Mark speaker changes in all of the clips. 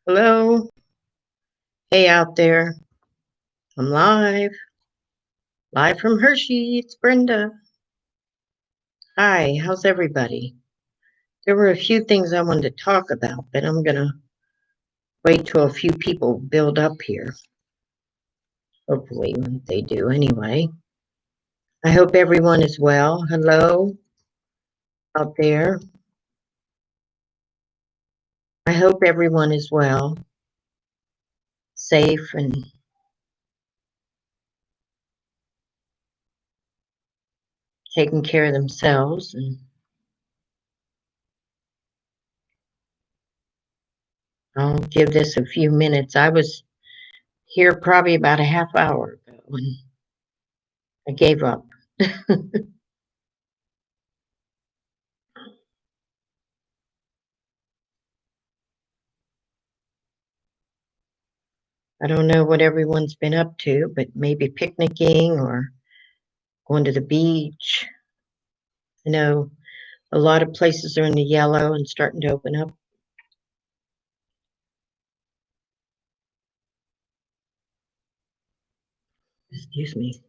Speaker 1: Hello. Hey out there. I'm live from Hershey. It's Brenda. Hi, how's everybody? There were a few things I wanted to talk about, but I'm going to wait till a few people build up here. Hopefully they do anyway. I hope everyone is well. Hello out there. I hope everyone is well, safe, and taking care of themselves. And I'll give this a few minutes. I was here probably about a half hour ago and I gave up. I don't know what everyone's been up to, but maybe picnicking or going to the beach. I know a lot of places are in the yellow and starting to open up. Excuse me.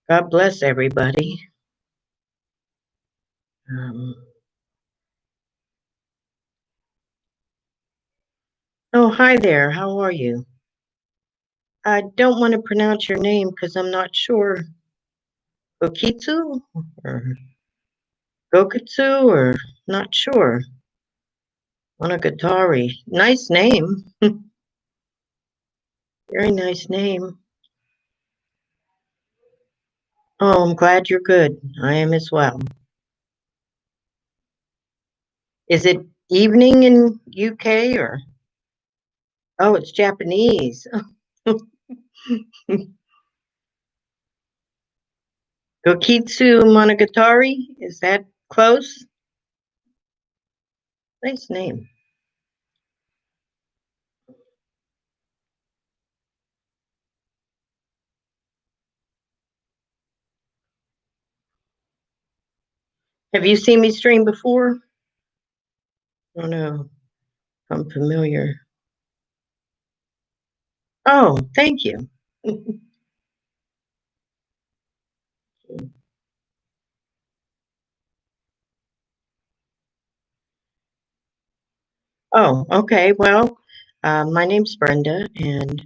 Speaker 1: God bless everybody. Um, oh, hi there. How are you? I don't want to pronounce your name because I'm not sure. Gokitsu or Gokitsu or not sure. Monogatari. Nice name. Very nice name. Oh, I'm glad you're good. I am as well. Is it evening in UK or? Oh, it's Japanese. Gokitsu Monogatari, is that close? Nice name. Have you seen me stream before? I don't know. I'm familiar. Oh, thank you. Oh, okay. Well, my name's Brenda, and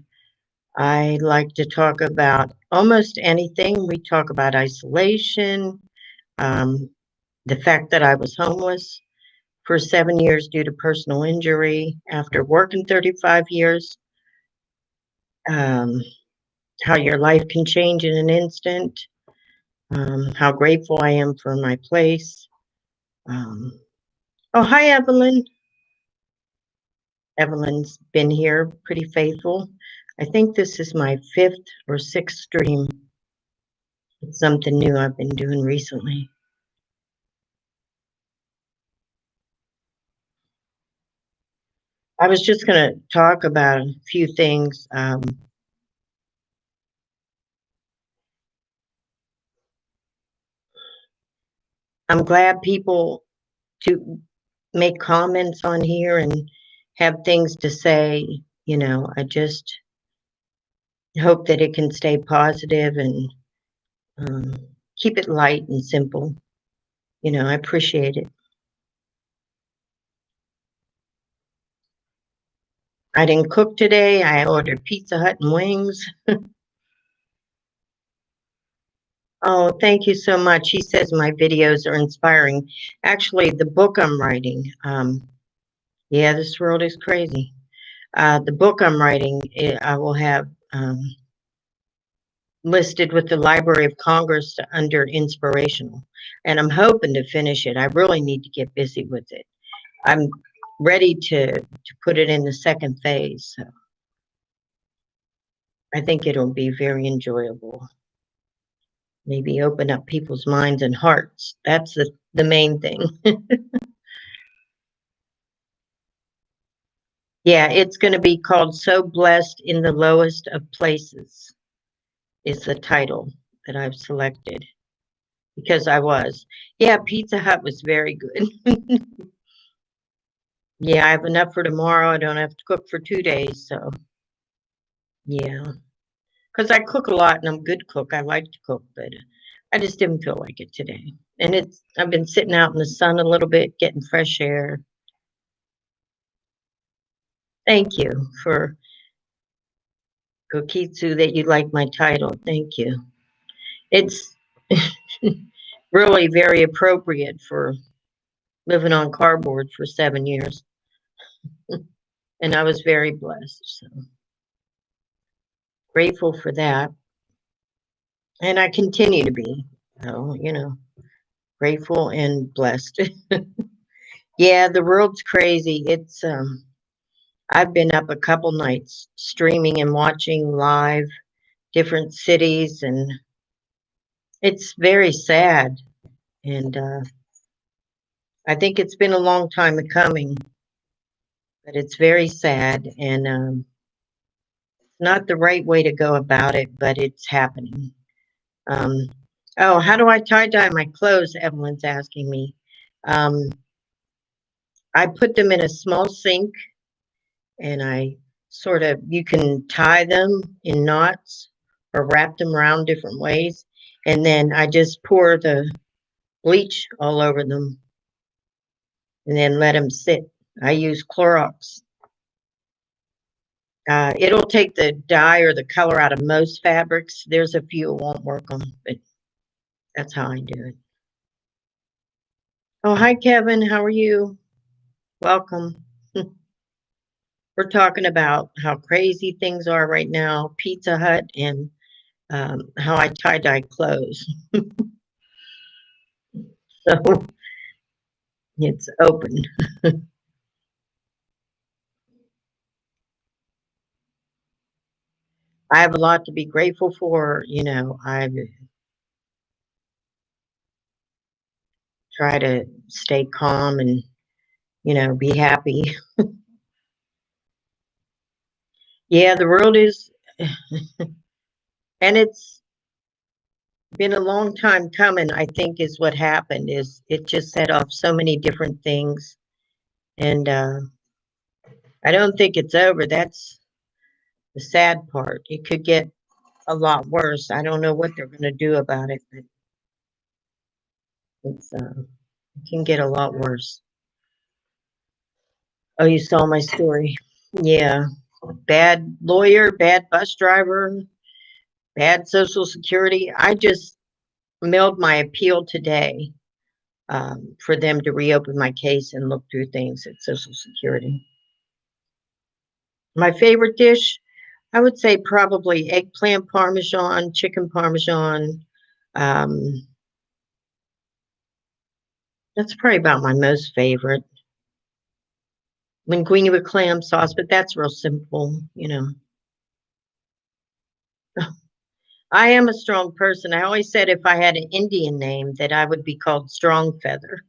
Speaker 1: I like to talk about almost anything. We talk about isolation, um, the fact that I was homeless for 7 years due to personal injury after working 35 years, um, how your life can change in an instant, how grateful I am for my place. Um, oh, hi, Evelyn. Evelyn's been here pretty faithful. I think this is my fifth or sixth stream. It's something new I've been doing recently. I was just going to talk about a few things. I'm glad people to make comments on here and have things to say. I just hope that it can stay positive and um, keep it light and simple. I appreciate it. I didn't cook today. I ordered Pizza Hut and wings. Oh, thank you so much. He says my videos are inspiring. Actually, the book I'm writing, yeah, this world is crazy. The book I'm writing, I will have listed with the Library of Congress under inspirational. And I'm hoping to finish it. I really need to get busy with it. I'm ready to put it in the second phase. So I think it'll be very enjoyable. Maybe open up people's minds and hearts. That's the main thing. Yeah, it's going to be called So Blessed in the Lowest of Places, is the title that I've selected. because I was. Yeah, Pizza Hut was very good. Yeah, I have enough for tomorrow. I don't have to cook for 2 days, so yeah. Because I cook a lot and I'm a good cook. I like to cook, but I just didn't feel like it today. And I've been sitting out in the sun a little bit, getting fresh air. Thank you for Kokitsu that you like my title. Thank you. It's really very appropriate for living on cardboard for 7 years. And I was very blessed. So grateful for that. And I continue to be. So, grateful and blessed. Yeah, the world's crazy. I've been up a couple nights streaming and watching live different cities, and it's very sad. And I think it's been a long time coming, but it's very sad and not the right way to go about it, but it's happening. Um, oh, how do I tie dye my clothes? Evelyn's asking me. Um, I put them in a small sink and you can tie them in knots or wrap them around different ways. And then I just pour the bleach all over them and then let them sit. I use Clorox. It'll take the dye or the color out of most fabrics. There's a few it won't work on, but that's how I do it. Oh, hi, Kevin. How are you? Welcome. We're talking about how crazy things are right now, Pizza Hut, and how I tie dye clothes. So it's open. I have a lot to be grateful for. I try to stay calm and, be happy. Yeah, the world is, and it's been a long time coming, I think is what happened is it just set off so many different things. And I don't think it's over. That's the sad part. It could get a lot worse. I don't know what they're going to do about it, but it can get a lot worse. Oh, you saw my story. Yeah. Bad lawyer, bad bus driver, bad Social Security. I just mailed my appeal today for them to reopen my case and look through things at Social Security. My favorite dish, I would say probably eggplant parmesan, chicken parmesan. Um, that's probably about my most favorite. Linguine with clam sauce, but that's real simple. I am a strong person. I always said if I had an Indian name that I would be called Strong Feather.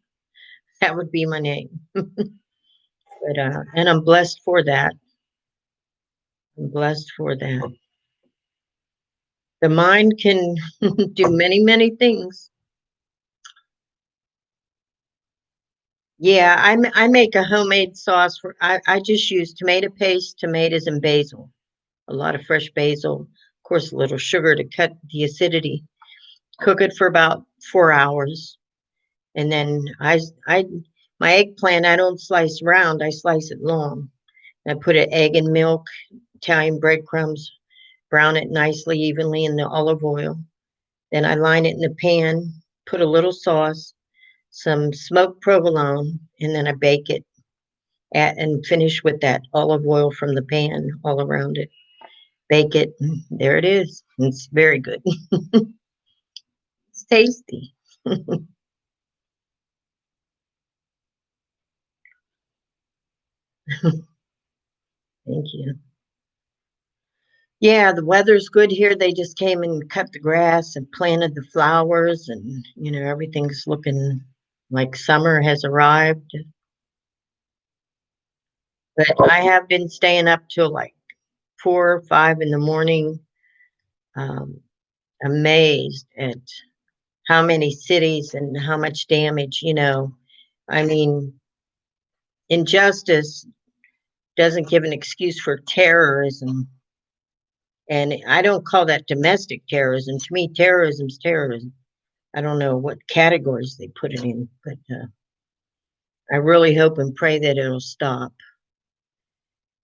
Speaker 1: That would be my name. But and I'm blessed for that. I'm blessed for that. The mind can do many, many things. Yeah, I make a homemade sauce I just use tomato paste, tomatoes, and basil. A lot of fresh basil, of course, a little sugar to cut the acidity. Cook it for about 4 hours, and then my eggplant I don't slice round, I slice it long. I put an egg and milk, Italian breadcrumbs, brown it nicely, evenly in the olive oil. Then I line it in the pan, put a little sauce, some smoked provolone, and then I bake it and finish with that olive oil from the pan all around it. Bake it. There it is. It's very good. It's tasty. Thank you. Yeah, the weather's good here. They just came and cut the grass and planted the flowers, and everything's looking like summer has arrived. But I have been staying up till like 4 or 5 in the morning, um, amazed at how many cities and how much damage, I mean, injustice doesn't give an excuse for terrorism. And I don't call that domestic terrorism. To me, terrorism's terrorism. I don't know what categories they put it in, but I really hope and pray that it'll stop.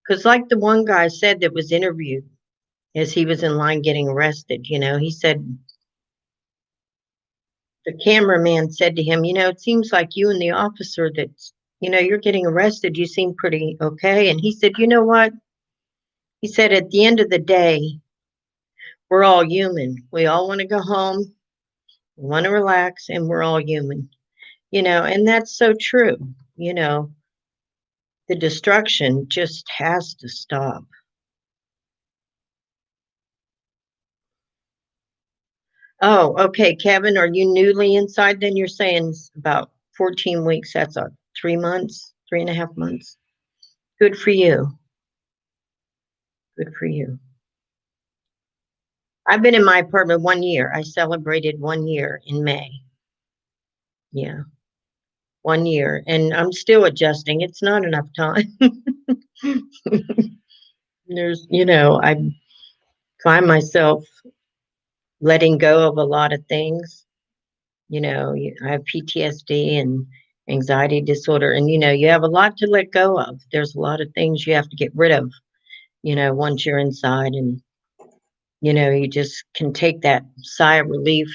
Speaker 1: Because, like the one guy said that was interviewed as he was in line getting arrested, he said, the cameraman said to him, it seems like you and the officer that's, you're getting arrested, you seem pretty okay. And he said, you know what? He said, at the end of the day, we're all human. We all want to go home, we want to relax, and we're all human, and that's so true. The destruction just has to stop. Oh, okay, Kevin, are you newly inside then? You're saying it's about 14 weeks. That's 3 months, 3.5 months. Good for you. Good for you. I've been in my apartment 1 year. I celebrated 1 year in May. Yeah, 1 year. And I'm still adjusting. It's not enough time. I find myself letting go of a lot of things. I have PTSD and anxiety disorder, and you have a lot to let go of. There's a lot of things you have to get rid of, once you're inside, and you just can take that sigh of relief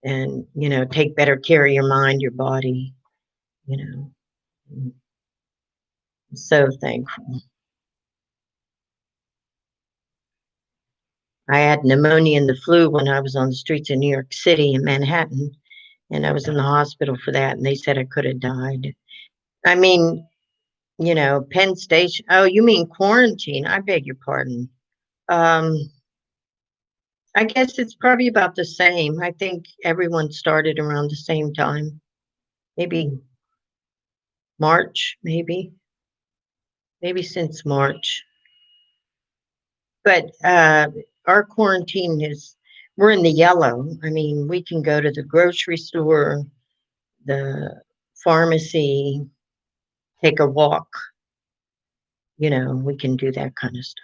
Speaker 1: and take better care of your mind, your body. you know I'm so thankful. I had pneumonia and the flu when I was on the streets of New York City in Manhattan, and I was in the hospital for that, and they said I could have died. I mean, Penn Station. Oh, you mean quarantine? I beg your pardon. Um, I guess it's probably about the same. I think everyone started around the same time. Maybe March, maybe since March. But our quarantine we're in the yellow. I mean, we can go to the grocery store, the pharmacy, take a walk. We can do that kind of stuff.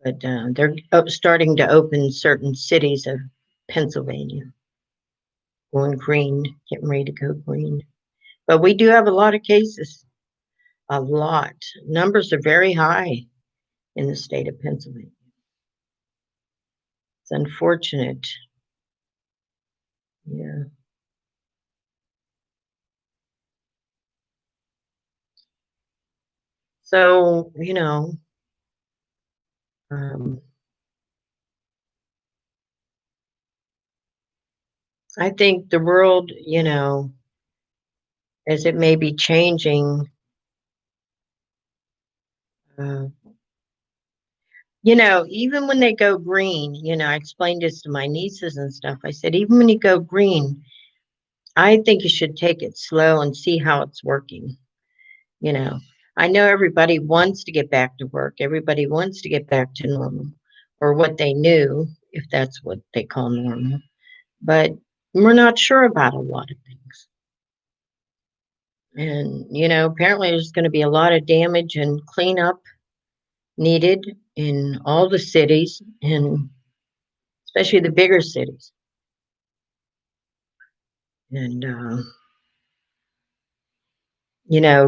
Speaker 1: But they're starting to open certain cities of Pennsylvania, going green, getting ready to go green. But we do have a lot of cases, a lot. Numbers are very high in the state of Pennsylvania. It's unfortunate. Yeah. So, um, I think the world, as it may be changing, uh, even when they go green, I explained this to my nieces and stuff. I said, even when you go green, I think you should take it slow and see how it's working. You know, I know everybody wants to get back to work. Everybody wants to get back to normal or what they knew, if that's what they call normal. But we're not sure about a lot of things. And, apparently there's going to be a lot of damage and cleanup needed in all the cities, and especially the bigger cities. And,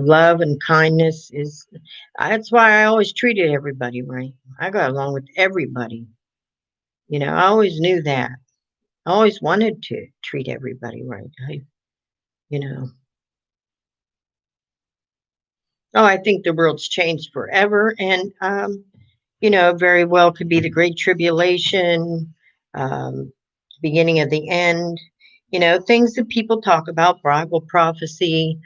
Speaker 1: love and kindness that's why I always treated everybody right. I got along with everybody. I always knew that. I always wanted to treat everybody right. You know, I think the world's changed forever. And, very well could be the Great Tribulation, um, beginning of the end, things that people talk about, Bible prophecy,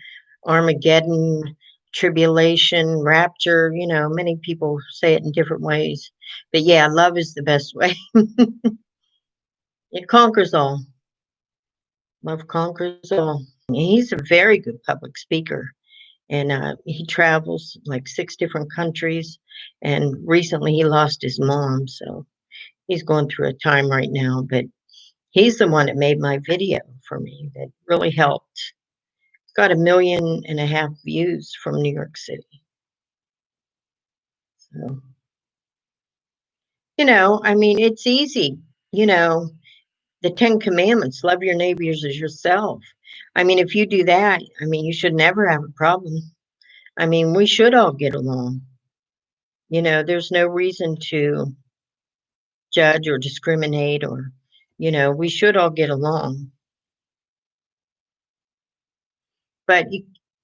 Speaker 1: Armageddon, tribulation, rapture, many people say it in different ways. But yeah, love is the best way. It conquers all. Love conquers all. And he's a very good public speaker. And he travels like 6 different countries. And recently he lost his mom. So He's going through a time right now, but he's the one that made my video for me that really helped. It's got 1.5 million views from New York City. So, I mean, it's easy. You know, the 10 Commandments, love your neighbors as yourself. I mean, if you do that, I mean, you should never have a problem. I mean, we should all get along. There's no reason to judge or discriminate or, we should all get along. But,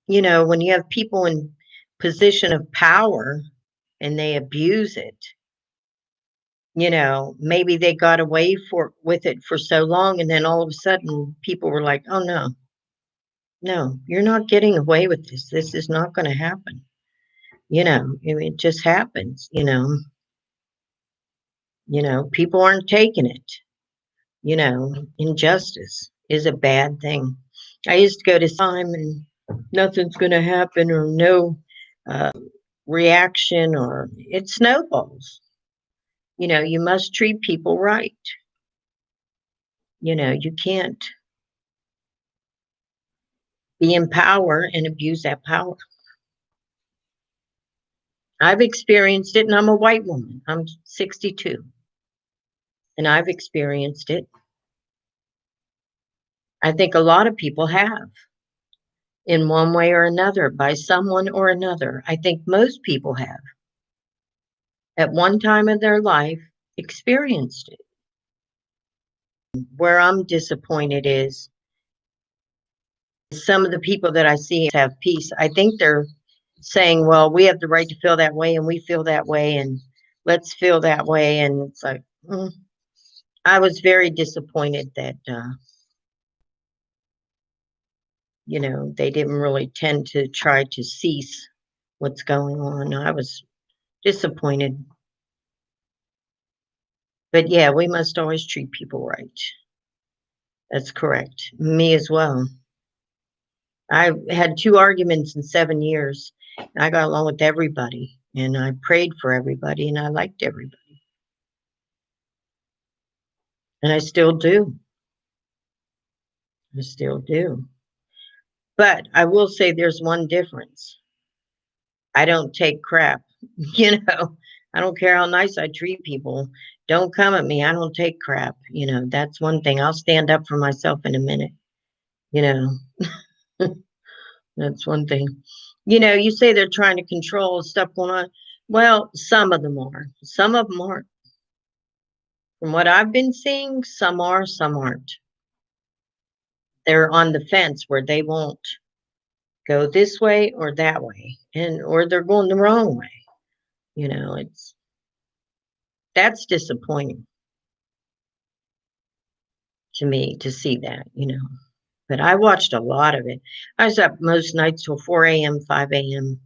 Speaker 1: when you have people in position of power and they abuse it, maybe they got away with it for so long, and then all of a sudden people were like, "Oh no, no, you're not getting away with this. This is not going to happen." I mean, it just happens. People aren't taking it. Injustice is a bad thing. I used to go to time and nothing's going to happen or no uh, reaction or it snowballs. You must treat people right. You can't be in power and abuse that power. I've experienced it and I'm a white woman. I'm 62 and I've experienced it. I think a lot of people have in one way or another by someone or another. I think most people have at one time in their life experienced it. Where I'm disappointed is some of the people that I see have peace. I think they're saying, well, we have the right to feel that way and we feel that way and let's feel that way. And it's like, I was very disappointed that, they didn't really tend to try to cease what's going on. I was disappointed. But yeah, we must always treat people right. That's correct. Me as well. I had 2 arguments in 7 years. I got along with everybody, and I prayed for everybody, and I liked everybody. And I still do. I still do. But I will say there's one difference. I don't take crap. I don't care how nice I treat people. Don't come at me. I don't take crap. That's one thing. I'll stand up for myself in a minute. You know, that's one thing. You say they're trying to control stuff going on. Well, some of them are. Some of them aren't. From what I've been seeing, some are, some aren't. They're on the fence where they won't go this way or that way, or they're going the wrong way. That's disappointing to me to see that. But I watched a lot of it. I was up most nights till 4 a.m., 5 a.m.